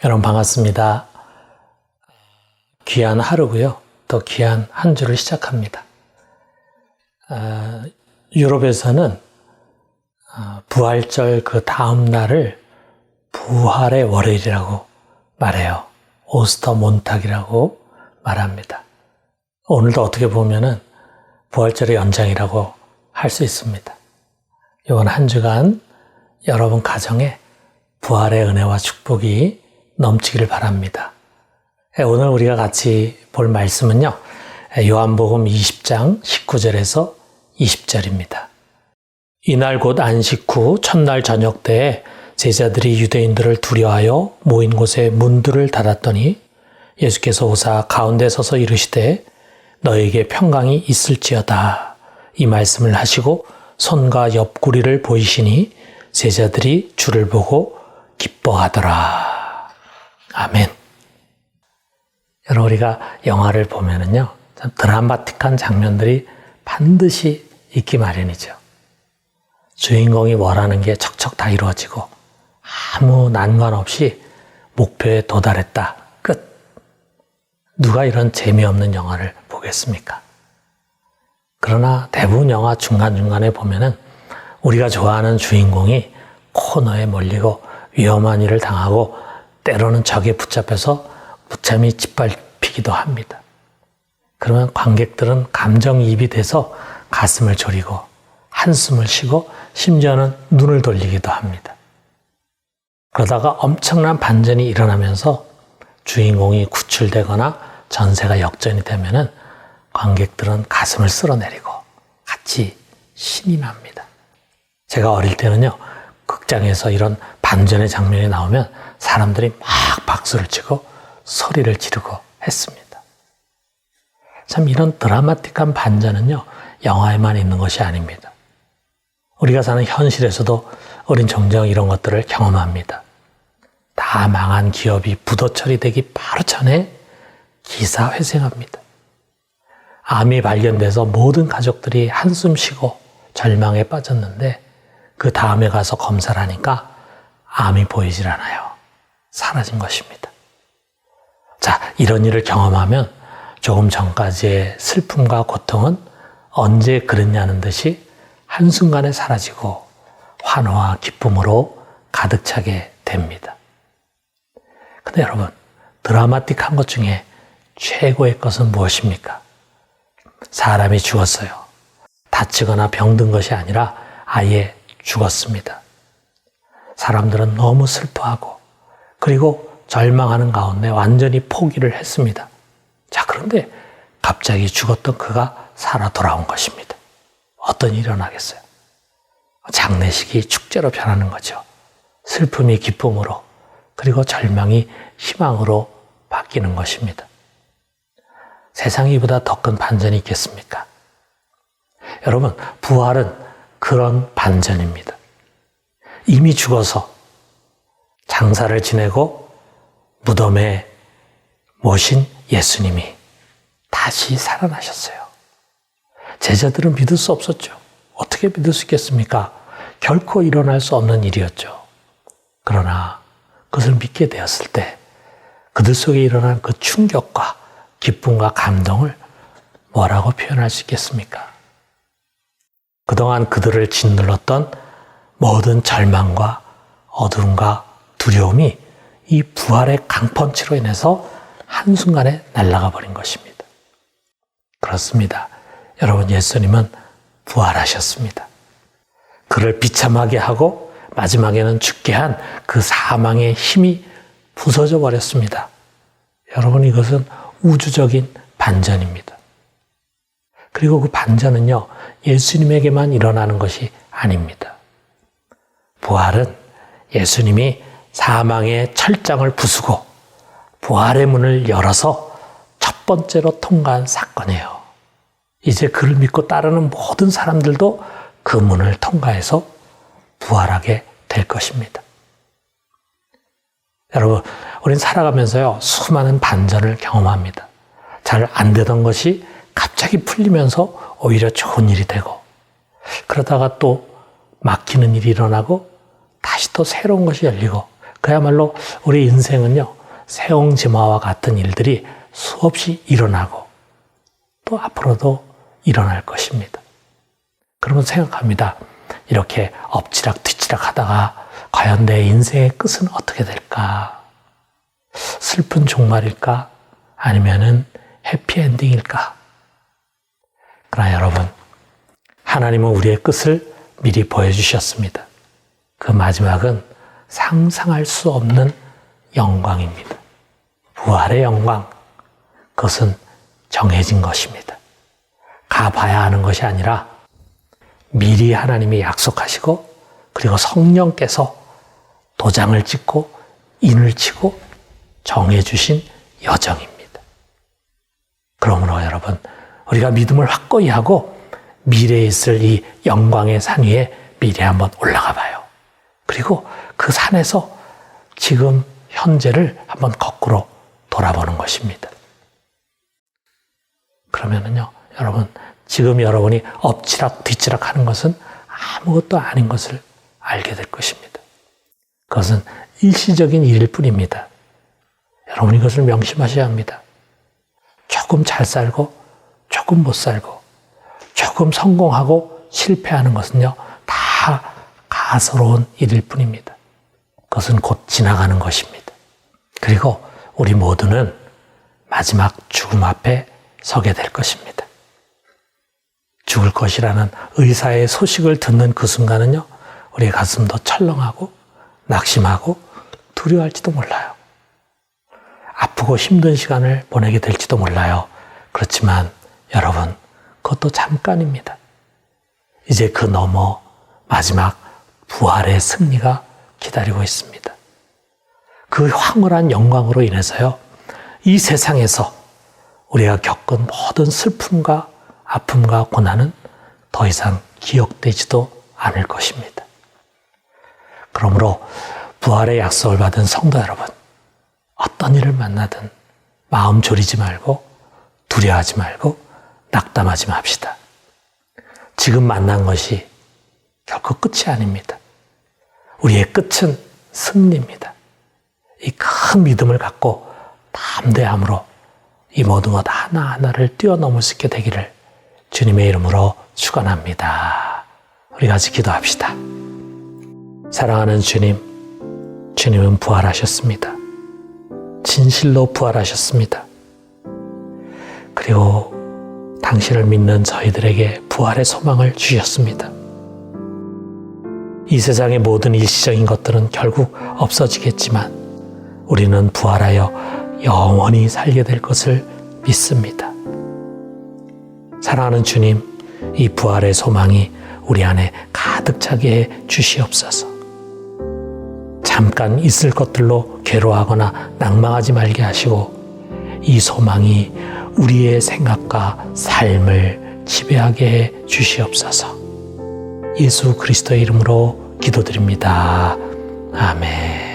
여러분 반갑습니다. 귀한 하루고요. 또 귀한 한 주를 시작합니다. 유럽에서는 부활절 그 다음 날을 부활의 월요일이라고 말해요. 오스터몬탁이라고 말합니다. 오늘도 어떻게 보면은 부활절의 연장이라고 할 수 있습니다. 이번 한 주간 여러분 가정에 부활의 은혜와 축복이 넘치기를 바랍니다. 오늘 우리가 같이 볼 말씀은요, 요한복음 20장 19절에서 20절입니다. 이날 곧 안식 후 첫날 저녁 때에 제자들이 유대인들을 두려워하여 모인 곳에 문들을 닫았더니 예수께서 오사 가운데 서서 이르시되 너에게 평강이 있을지어다. 이 말씀을 하시고 손과 옆구리를 보이시니 제자들이 주를 보고 기뻐하더라. 아멘. 여러분, 우리가 영화를 보면은요, 참 드라마틱한 장면들이 반드시 있기 마련이죠. 주인공이 원하는 게 척척 다 이루어지고 아무 난관 없이 목표에 도달했다. 끝. 누가 이런 재미없는 영화를 보겠습니까? 그러나 대부분 영화 중간중간에 보면은 우리가 좋아하는 주인공이 코너에 몰리고 위험한 일을 당하고 때로는 적에 붙잡혀서 무참히 짓밟히기도 합니다. 그러면 관객들은 감정이입이 돼서 가슴을 졸이고 한숨을 쉬고 심지어는 눈을 돌리기도 합니다. 그러다가 엄청난 반전이 일어나면서 주인공이 구출되거나 전세가 역전이 되면은 관객들은 가슴을 쓸어내리고 같이 신이 납니다. 제가 어릴 때는요, 극장에서 이런 반전의 장면이 나오면 사람들이 막 박수를 치고 소리를 지르고 했습니다. 참 이런 드라마틱한 반전은요, 영화에만 있는 것이 아닙니다. 우리가 사는 현실에서도 우린 종종 이런 것들을 경험합니다. 다 망한 기업이 부도 처리되기 바로 전에 기사회생합니다. 암이 발견돼서 모든 가족들이 한숨 쉬고 절망에 빠졌는데 그 다음에 가서 검사를 하니까 암이 보이질 않아요. 사라진 것입니다. 자, 이런 일을 경험하면 조금 전까지의 슬픔과 고통은 언제 그랬냐는 듯이 한순간에 사라지고 환호와 기쁨으로 가득 차게 됩니다. 근데 여러분, 드라마틱한 것 중에 최고의 것은 무엇입니까? 사람이 죽었어요. 다치거나 병든 것이 아니라 아예 죽었습니다. 사람들은 너무 슬퍼하고 그리고 절망하는 가운데 완전히 포기를 했습니다. 자, 그런데 갑자기 죽었던 그가 살아 돌아온 것입니다. 어떤 일이 일어나겠어요? 장례식이 축제로 변하는 거죠. 슬픔이 기쁨으로 그리고 절망이 희망으로 바뀌는 것입니다. 세상에 이보다 더 큰 반전이 있겠습니까? 여러분, 부활은 그런 반전입니다. 이미 죽어서 장사를 지내고 무덤에 모신 예수님이 다시 살아나셨어요. 제자들은 믿을 수 없었죠. 어떻게 믿을 수 있겠습니까? 결코 일어날 수 없는 일이었죠. 그러나 그것을 믿게 되었을 때 그들 속에 일어난 그 충격과 기쁨과 감동을 뭐라고 표현할 수 있겠습니까? 그동안 그들을 짓눌렀던 모든 절망과 어두움과 두려움이 이 부활의 강펀치로 인해서 한순간에 날아가 버린 것입니다. 그렇습니다. 여러분, 예수님은 부활하셨습니다. 그를 비참하게 하고 마지막에는 죽게 한 그 사망의 힘이 부서져 버렸습니다. 여러분, 이것은 우주적인 반전입니다. 그리고 그 반전은요, 예수님에게만 일어나는 것이 아닙니다. 부활은 예수님이 사망의 철장을 부수고 부활의 문을 열어서 첫 번째로 통과한 사건이에요. 이제 그를 믿고 따르는 모든 사람들도 그 문을 통과해서 부활하게 될 것입니다. 여러분, 우린 살아가면서요, 수많은 반전을 경험합니다. 잘 안 되던 것이 갑자기 풀리면서 오히려 좋은 일이 되고, 그러다가 또 막히는 일이 일어나고 다시 또 새로운 것이 열리고, 그야말로 우리 인생은요, 세옹지마와 같은 일들이 수없이 일어나고 또 앞으로도 일어날 것입니다. 그러면 생각합니다. 이렇게 엎치락 뒤치락 하다가 과연 내 인생의 끝은 어떻게 될까? 슬픈 종말일까? 아니면은 해피엔딩일까? 그러나 여러분, 하나님은 우리의 끝을 미리 보여주셨습니다. 그 마지막은 상상할 수 없는 영광입니다. 부활의 영광, 그것은 정해진 것입니다. 가봐야 하는 것이 아니라 미리 하나님이 약속하시고 그리고 성령께서 도장을 찍고 인을 치고 정해주신 여정입니다. 그러므로 여러분, 우리가 믿음을 확고히 하고 미래에 있을 이 영광의 산 위에 미리 한번 올라가 봐요. 그리고 그 산에서 지금 현재를 한번 거꾸로 돌아보는 것입니다. 그러면은요, 여러분, 지금 여러분이 엎치락 뒤치락 하는 것은 아무것도 아닌 것을 알게 될 것입니다. 그것은 일시적인 일일 뿐입니다. 여러분, 이것을 명심하셔야 합니다. 조금 잘 살고 조금 못 살고 조금 성공하고 실패하는 것은요, 다 가소로운 일일 뿐입니다. 그것은 곧 지나가는 것입니다. 그리고 우리 모두는 마지막 죽음 앞에 서게 될 것입니다. 죽을 것이라는 의사의 소식을 듣는 그 순간은요, 우리의 가슴도 철렁하고 낙심하고 두려워할지도 몰라요. 아프고 힘든 시간을 보내게 될지도 몰라요. 그렇지만 여러분, 그것도 잠깐입니다. 이제 그 너머 마지막 부활의 승리가 기다리고 있습니다. 그 황홀한 영광으로 인해서요, 이 세상에서 우리가 겪은 모든 슬픔과 아픔과 고난은 더 이상 기억되지도 않을 것입니다. 그러므로 부활의 약속을 받은 성도 여러분, 어떤 일을 만나든 마음 졸이지 말고 두려워하지 말고 낙담하지 맙시다. 지금 만난 것이 결코 끝이 아닙니다. 우리의 끝은 승리입니다. 이 큰 믿음을 갖고 담대함으로 이 모든 것 하나하나를 뛰어넘을 수 있게 되기를 주님의 이름으로 축원합니다. 우리 같이 기도합시다. 사랑하는 주님, 주님은 부활하셨습니다. 진실로 부활하셨습니다. 그리고 당신을 믿는 저희들에게 부활의 소망을 주셨습니다. 이 세상의 모든 일시적인 것들은 결국 없어지겠지만 우리는 부활하여 영원히 살게 될 것을 믿습니다. 사랑하는 주님, 이 부활의 소망이 우리 안에 가득 차게 해 주시옵소서. 잠깐 있을 것들로 괴로워하거나 낭망하지 말게 하시고 이 소망이 우리의 생각과 삶을 지배하게 해 주시옵소서. 예수 그리스도의 이름으로 기도드립니다. 아멘.